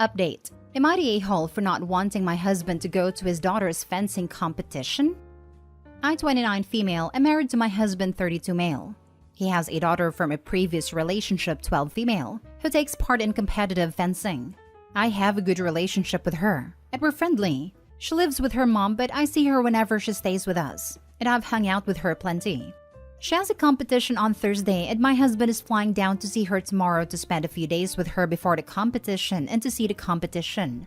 Update. Am I the a-hole for not wanting my husband to go to his daughter's fencing competition? I'm 29 female and married to my husband 32 male. He has a daughter from a previous relationship 12 female who takes part in competitive fencing. I have a good relationship with her and we're friendly. She lives with her mom but I see her whenever she stays with us and I've hung out with her plenty. She has a competition on Thursday and my husband is flying down to see her tomorrow to spend a few days with her before the competition and to see the competition.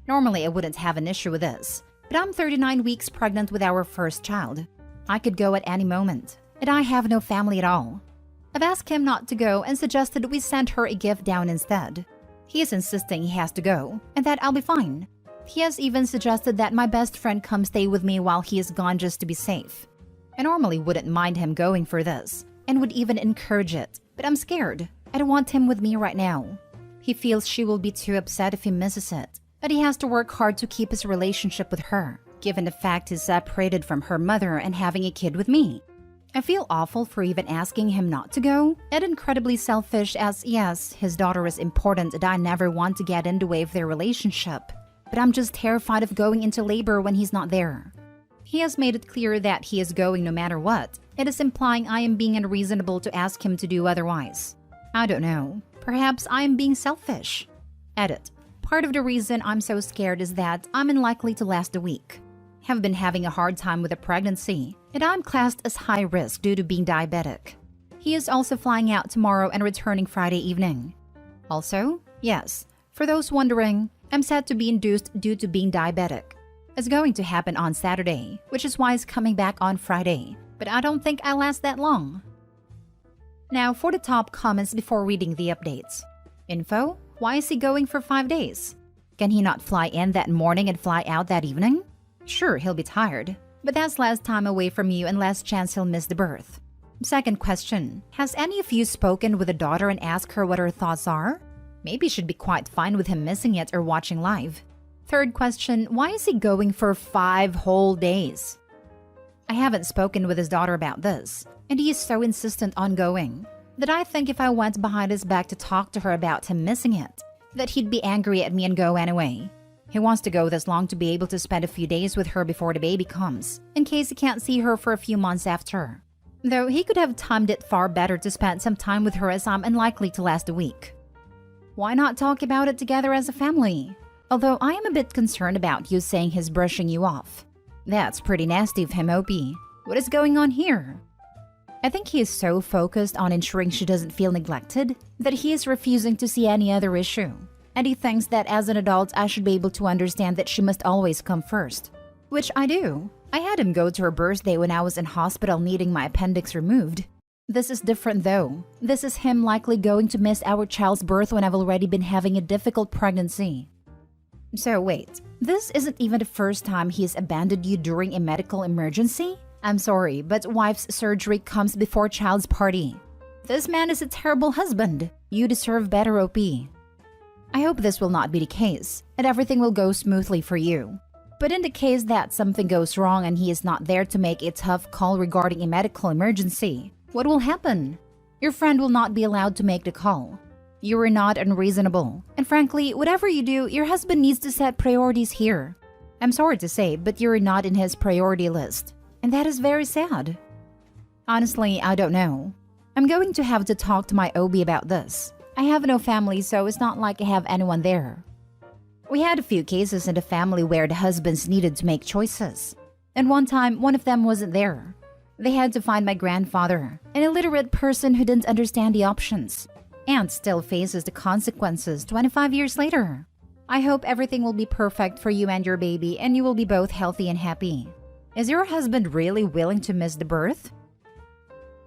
Normally I wouldn't have an issue with this, but I'm 39 weeks pregnant with our first child. I could go at any moment, and I have no family at all. I've asked him not to go and suggested we send her a gift down instead. He is insisting he has to go, and that I'll be fine. He has even suggested that my best friend come stay with me while he is gone just to be safe. I normally wouldn't mind him going for this, and would even encourage it, but I'm scared. I don't want him with me right now. He feels she will be too upset if he misses it, but he has to work hard to keep his relationship with her, given the fact he's separated from her mother and having a kid with me. I feel awful for even asking him not to go, and incredibly selfish as yes, his daughter is important and I never want to get in the way of their relationship, but I'm just terrified of going into labor when he's not there. He has made it clear that he is going no matter what. It is implying I am being unreasonable to ask him to do otherwise. I don't know. Perhaps I am being selfish. Edit. Part of the reason I'm so scared is that I'm unlikely to last a week. Have been having a hard time with a pregnancy, and I'm classed as high risk due to being diabetic. He is also flying out tomorrow and returning Friday evening. Also, yes, for those wondering, I'm set to be induced due to being diabetic. It's going to happen on Saturday, which is why he's coming back on Friday, but I don't think I'll last that long. Now for the top comments before reading the updates. Info: why is he going for 5 days? Can he not fly in that morning and fly out that evening? Sure, he'll be tired, but that's less time away from you and less chance he'll miss the birth. Second question: has any of you spoken with a daughter and asked her what her thoughts are? Maybe she'd be quite fine with him missing it or watching live. Third question: why is he going for 5 whole days? I haven't spoken with his daughter about this, and he is so insistent on going that I think if I went behind his back to talk to her about him missing it, that he'd be angry at me and go anyway. He wants to go this long to be able to spend a few days with her before the baby comes, in case he can't see her for a few months after. Though he could have timed it far better to spend some time with her as I'm unlikely to last a week. Why not talk about it together as a family? Although I am a bit concerned about you saying he's brushing you off. That's pretty nasty of him, Opie. What is going on here? I think he is so focused on ensuring she doesn't feel neglected that he is refusing to see any other issue. And he thinks that as an adult I should be able to understand that she must always come first. Which I do. I had him go to her birthday when I was in hospital needing my appendix removed. This is different though. This is him likely going to miss our child's birth when I've already been having a difficult pregnancy. So wait, this isn't even the first time he's abandoned you during a medical emergency? I'm sorry, but wife's surgery comes before child's party. This man is a terrible husband. You deserve better, OP. I hope this will not be the case, and everything will go smoothly for you. But in the case that something goes wrong and he is not there to make a tough call regarding a medical emergency, what will happen? Your friend will not be allowed to make the call. You are not unreasonable, and frankly, whatever you do, your husband needs to set priorities here. I'm sorry to say, but you're not in his priority list, and that is very sad. Honestly, I don't know. I'm going to have to talk to my OB about this. I have no family, so it's not like I have anyone there. We had a few cases in the family where the husbands needed to make choices. And one time, one of them wasn't there. They had to find my grandfather, an illiterate person who didn't understand the options, and still faces the consequences 25 years later. I hope everything will be perfect for you and your baby, and you will be both healthy and happy. Is your husband really willing to miss the birth?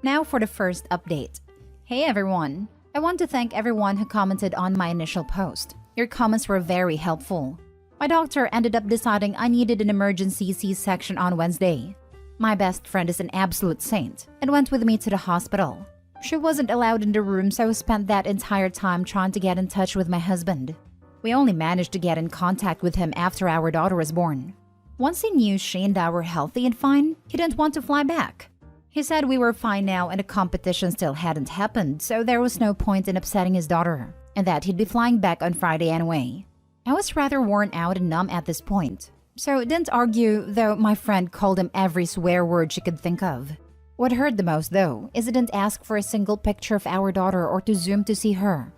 Now for the first update. Hey everyone! I want to thank everyone who commented on my initial post. Your comments were very helpful. My doctor ended up deciding I needed an emergency C-section on Wednesday. My best friend is an absolute saint and went with me to the hospital. She wasn't allowed in the room, so I spent that entire time trying to get in touch with my husband. We only managed to get in contact with him after our daughter was born. Once he knew she and I were healthy and fine, he didn't want to fly back. He said we were fine now and the competition still hadn't happened, so there was no point in upsetting his daughter, and that he'd be flying back on Friday anyway. I was rather worn out and numb at this point, so didn't argue, though my friend called him every swear word she could think of. What hurt the most, though, is I didn't ask for a single picture of our daughter or to Zoom to see her.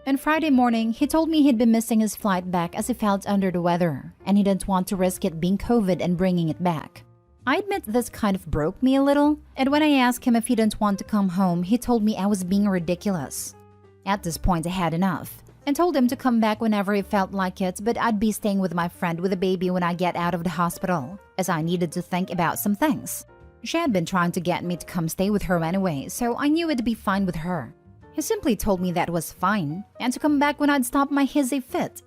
On Friday morning, he told me he'd been missing his flight back as he felt under the weather, and he didn't want to risk it being COVID and bringing it back. I admit this kind of broke me a little, and when I asked him if he didn't want to come home, he told me I was being ridiculous. At this point, I had enough, and told him to come back whenever he felt like it, but I'd be staying with my friend with a baby when I get out of the hospital, as I needed to think about some things. She had been trying to get me to come stay with her anyway, so I knew it'd be fine with her. He simply told me that was fine, and to come back when I'd stop my hissy fit.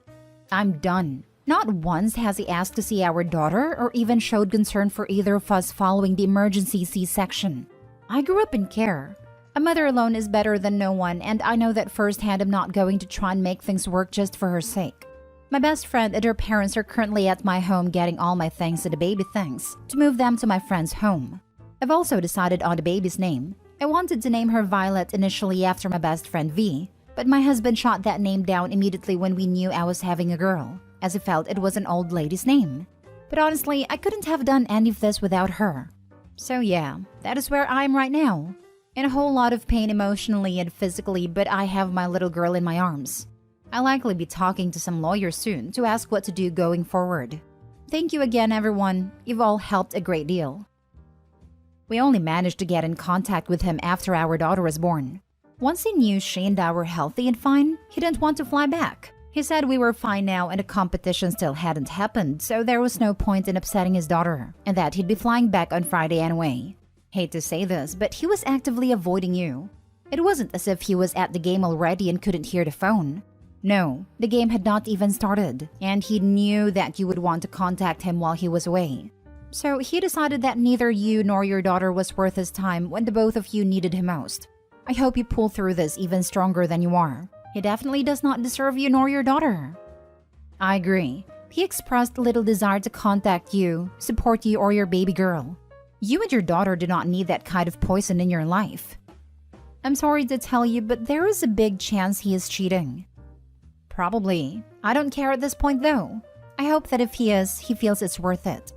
I'm done. Not once has he asked to see our daughter or even showed concern for either of us following the emergency C-section. I grew up in care. A mother alone is better than no one, and I know that firsthand I'm not going to try and make things work just for her sake. My best friend and her parents are currently at my home getting all my things and the baby things to move them to my friend's home. I've also decided on the baby's name. I wanted to name her Violet initially after my best friend V, but my husband shot that name down immediately when we knew I was having a girl, as he felt it was an old lady's name. But honestly, I couldn't have done any of this without her. So yeah, that is where I am right now. In a whole lot of pain emotionally and physically, but I have my little girl in my arms. I'll likely be talking to some lawyers soon to ask what to do going forward. Thank you again, everyone. You've all helped a great deal. We only managed to get in contact with him after our daughter was born. Once he knew she and I were healthy and fine, he didn't want to fly back. He said we were fine now and the competition still hadn't happened, so there was no point in upsetting his daughter, and that he'd be flying back on Friday anyway. Hate to say this, but he was actively avoiding you. It wasn't as if he was at the game already and couldn't hear the phone. No, the game had not even started, and he knew that you would want to contact him while he was away. So he decided that neither you nor your daughter was worth his time when the both of you needed him most. I hope you pull through this even stronger than you are. He definitely does not deserve you nor your daughter. I agree. He expressed little desire to contact you, support you, or your baby girl. You and your daughter do not need that kind of poison in your life. I'm sorry to tell you, but there is a big chance he is cheating. Probably. I don't care at this point though. I hope that if he is, he feels it's worth it.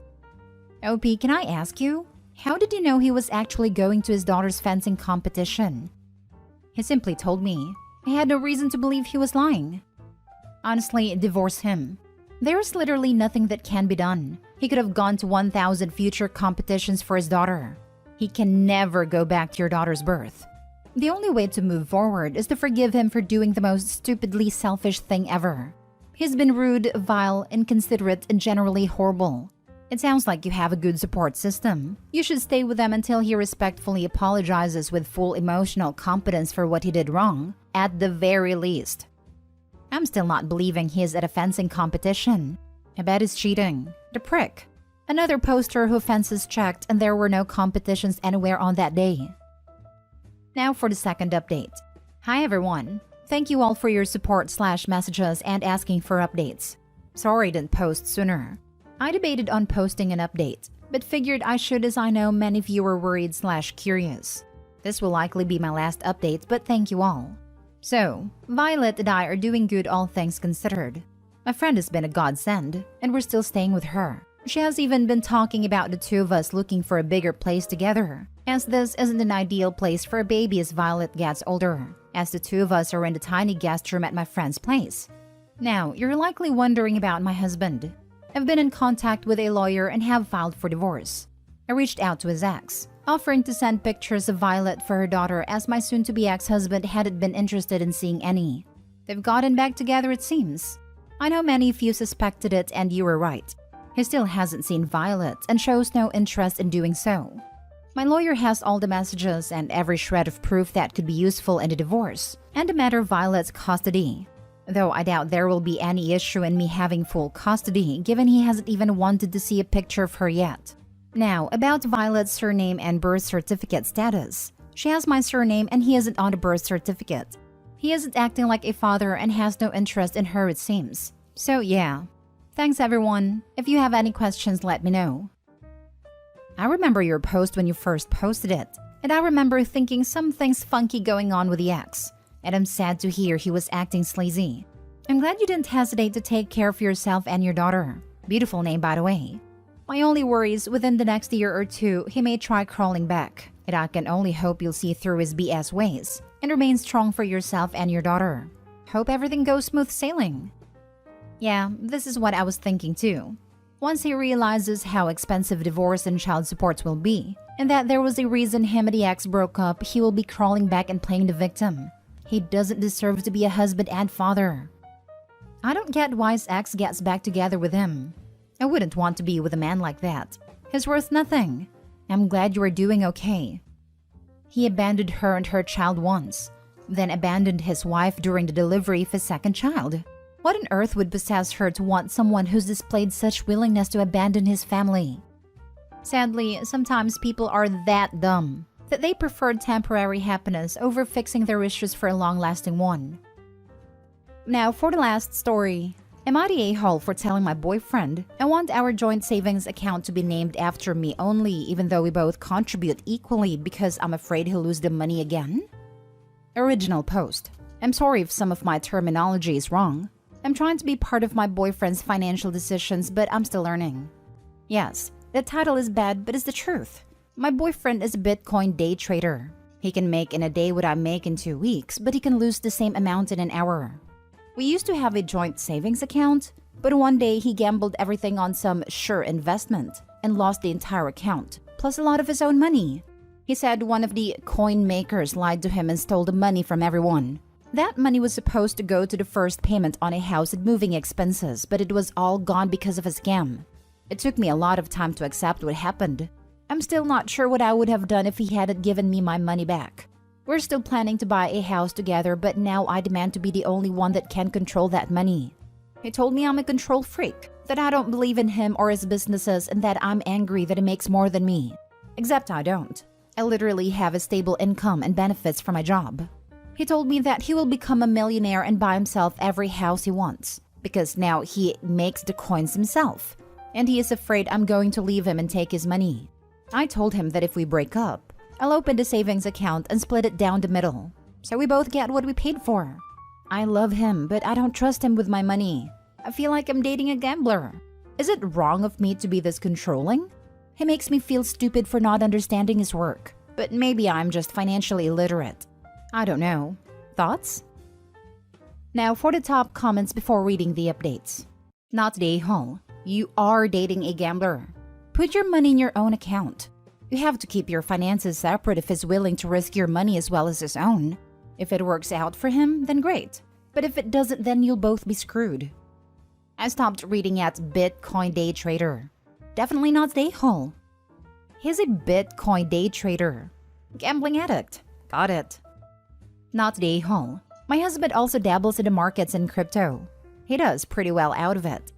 OP, can I ask you? How did you know he was actually going to his daughter's fencing competition? He simply told me. I had no reason to believe he was lying. Honestly, divorce him. There's literally nothing that can be done. He could have gone to 1,000 future competitions for his daughter. He can never go back to your daughter's birth. The only way to move forward is to forgive him for doing the most stupidly selfish thing ever. He's been rude, vile, inconsiderate, and generally horrible. It sounds like you have a good support system. You should stay with them until he respectfully apologizes with full emotional competence for what he did wrong, at the very least. I'm still not believing he's at a fencing competition. I bet he's cheating. The prick. Another poster who fences checked and there were no competitions anywhere on that day. Now for the second update. Hi everyone. Thank you all for your support/messages and asking for updates. Sorry I didn't post sooner. I debated on posting an update, but figured I should as I know many of you were worried/curious. This will likely be my last update, but thank you all. So, Violet and I are doing good all things considered. My friend has been a godsend, and we're still staying with her. She has even been talking about the two of us looking for a bigger place together, as this isn't an ideal place for a baby as Violet gets older, as the two of us are in the tiny guest room at my friend's place. Now, you're likely wondering about my husband. I've been in contact with a lawyer and have filed for divorce. I reached out to his ex, offering to send pictures of Violet for her daughter as my soon-to-be ex-husband hadn't been interested in seeing any. They've gotten back together, it seems. I know many of you suspected it and you were right. He still hasn't seen Violet and shows no interest in doing so. My lawyer has all the messages and every shred of proof that could be useful in the divorce and a matter of Violet's custody. Though I doubt there will be any issue in me having full custody given he hasn't even wanted to see a picture of her yet. Now, about Violet's surname and birth certificate status. She has my surname and he isn't on the birth certificate. He isn't acting like a father and has no interest in her, it seems. So yeah. Thanks everyone. If you have any questions, let me know. I remember your post when you first posted it, and I remember thinking something's funky going on with the ex, and I'm sad to hear he was acting sleazy. I'm glad you didn't hesitate to take care of yourself and your daughter. Beautiful name, by the way. My only worry is within the next year or two, he may try crawling back. And I can only hope you'll see through his BS ways and remain strong for yourself and your daughter. Hope everything goes smooth sailing. Yeah, this is what I was thinking too. Once he realizes how expensive divorce and child supports will be, and that there was a reason him and the ex broke up, he will be crawling back and playing the victim. He doesn't deserve to be a husband and father. I don't get why his ex gets back together with him. I wouldn't want to be with a man like that. He's worth nothing. I'm glad you are doing okay. He abandoned her and her child once, then abandoned his wife during the delivery of his second child. What on earth would possess her to want someone who's displayed such willingness to abandon his family? Sadly, sometimes people are that dumb that they prefer temporary happiness over fixing their issues for a long-lasting one. Now, for the last story. Am I the a-hole for telling my boyfriend I want our joint savings account to be named after me only, even though we both contribute equally, because I'm afraid he'll lose the money again? Original post. I'm sorry if some of my terminology is wrong. I'm trying to be part of my boyfriend's financial decisions, but I'm still learning. Yes, the title is bad, but it's the truth. My boyfriend is a Bitcoin day trader. He can make in a day what I make in 2 weeks, but he can lose the same amount in an hour. We used to have a joint savings account, but one day he gambled everything on some sure investment and lost the entire account, plus a lot of his own money. He said one of the coin makers lied to him and stole the money from everyone. That money was supposed to go to the first payment on a house and moving expenses, but it was all gone because of a scam. It took me a lot of time to accept what happened. I'm still not sure what I would have done if he hadn't given me my money back. We're still planning to buy a house together, but now I demand to be the only one that can control that money. He told me I'm a control freak, that I don't believe in him or his businesses, and that I'm angry that he makes more than me. Except I don't. I literally have a stable income and benefits from my job. He told me that he will become a millionaire and buy himself every house he wants, because now he makes the coins himself, and he is afraid I'm going to leave him and take his money. I told him that if we break up, I'll open the savings account and split it down the middle, so we both get what we paid for. I love him, but I don't trust him with my money. I feel like I'm dating a gambler. Is it wrong of me to be this controlling? He makes me feel stupid for not understanding his work, but maybe I'm just financially illiterate. I don't know. Thoughts? Now for the top comments before reading the updates. Not the a-hole. You are dating a gambler. Put your money in your own account. You have to keep your finances separate if he's willing to risk your money as well as his own. If it works out for him, then great. But if it doesn't, then you'll both be screwed. I stopped reading at Bitcoin day trader. Definitely not the a-hole. He's a Bitcoin day trader. Gambling addict. Got it. Not the a-hole. My husband also dabbles in the markets and crypto. He does pretty well out of it.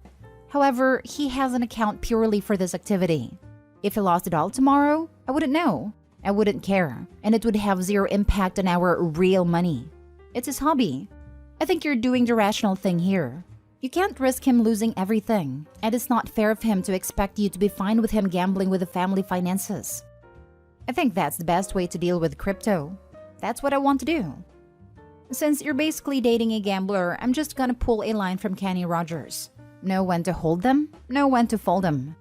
However, he has an account purely for this activity. If he lost it all tomorrow, I wouldn't know. I wouldn't care, and it would have zero impact on our real money. It's his hobby. I think you're doing the rational thing here. You can't risk him losing everything, and it's not fair of him to expect you to be fine with him gambling with the family finances. I think that's the best way to deal with crypto. That's what I want to do. Since you're basically dating a gambler, I'm just gonna pull a line from Kenny Rogers. Know when to hold them, know when to fold them.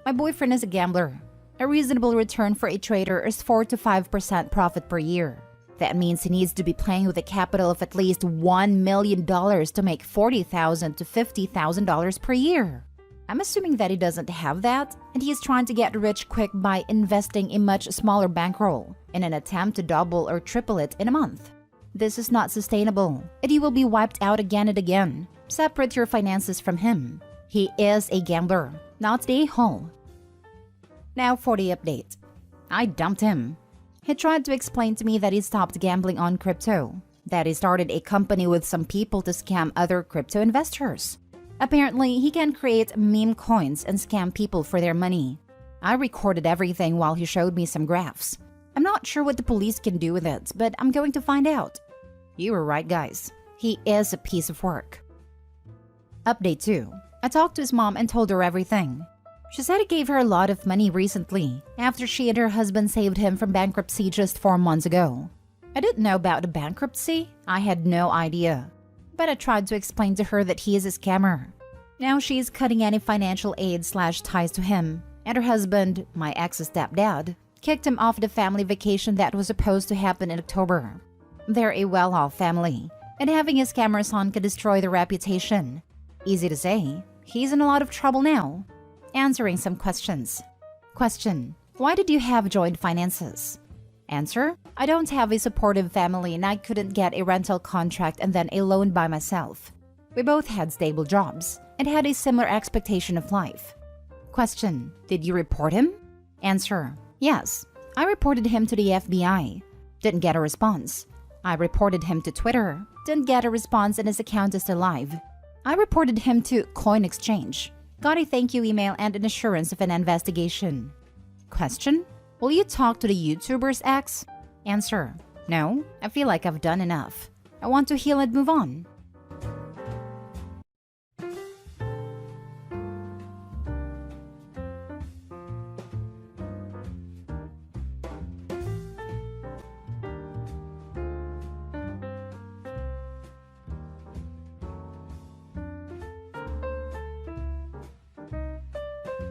My boyfriend is a gambler. A reasonable return for a trader is 4 to 5% profit per year. That means he needs to be playing with a capital of at least $1 million to make $40,000 to $50,000 per year. I'm assuming that he doesn't have that, and he is trying to get rich quick by investing a much smaller bankroll in an attempt to double or triple it in a month. This is not sustainable, and he will be wiped out again and again. Separate your finances from him. He is a gambler, not the a-hole. Now for the update. I dumped him. He tried to explain to me that he stopped gambling on crypto, that he started a company with some people to scam other crypto investors. Apparently, he can create meme coins and scam people for their money. I recorded everything while he showed me some graphs. I'm not sure what the police can do with it, but I'm going to find out. You were right, guys. He is a piece of work. Update 2. I talked to his mom and told her everything. She said he gave her a lot of money recently, after she and her husband saved him from bankruptcy just 4 months ago. I didn't know about the bankruptcy. I had no idea. but I tried to explain to her that he is a scammer. Now she is cutting any financial aid/ties to him, and her husband, my ex's stepdad, kicked him off the family vacation that was supposed to happen in October. They're a well-off family, and having a scammer son could destroy their reputation. Easy to say, he's in a lot of trouble now. Answering some questions. Question: why did you have joint finances? Answer: I don't have a supportive family and I couldn't get a rental contract and then a loan by myself. We both had stable jobs and had a similar expectation of life. Question: did you report him? Answer: yes. I reported him to the FBI. Didn't get a response. I reported him to Twitter. Didn't get a response and his account is still live. I reported him to Coin Exchange. Got a thank you email and an assurance of an investigation. Question: will you talk to the YouTuber's ex? Answer: no, I feel like I've done enough. I want to heal and move on.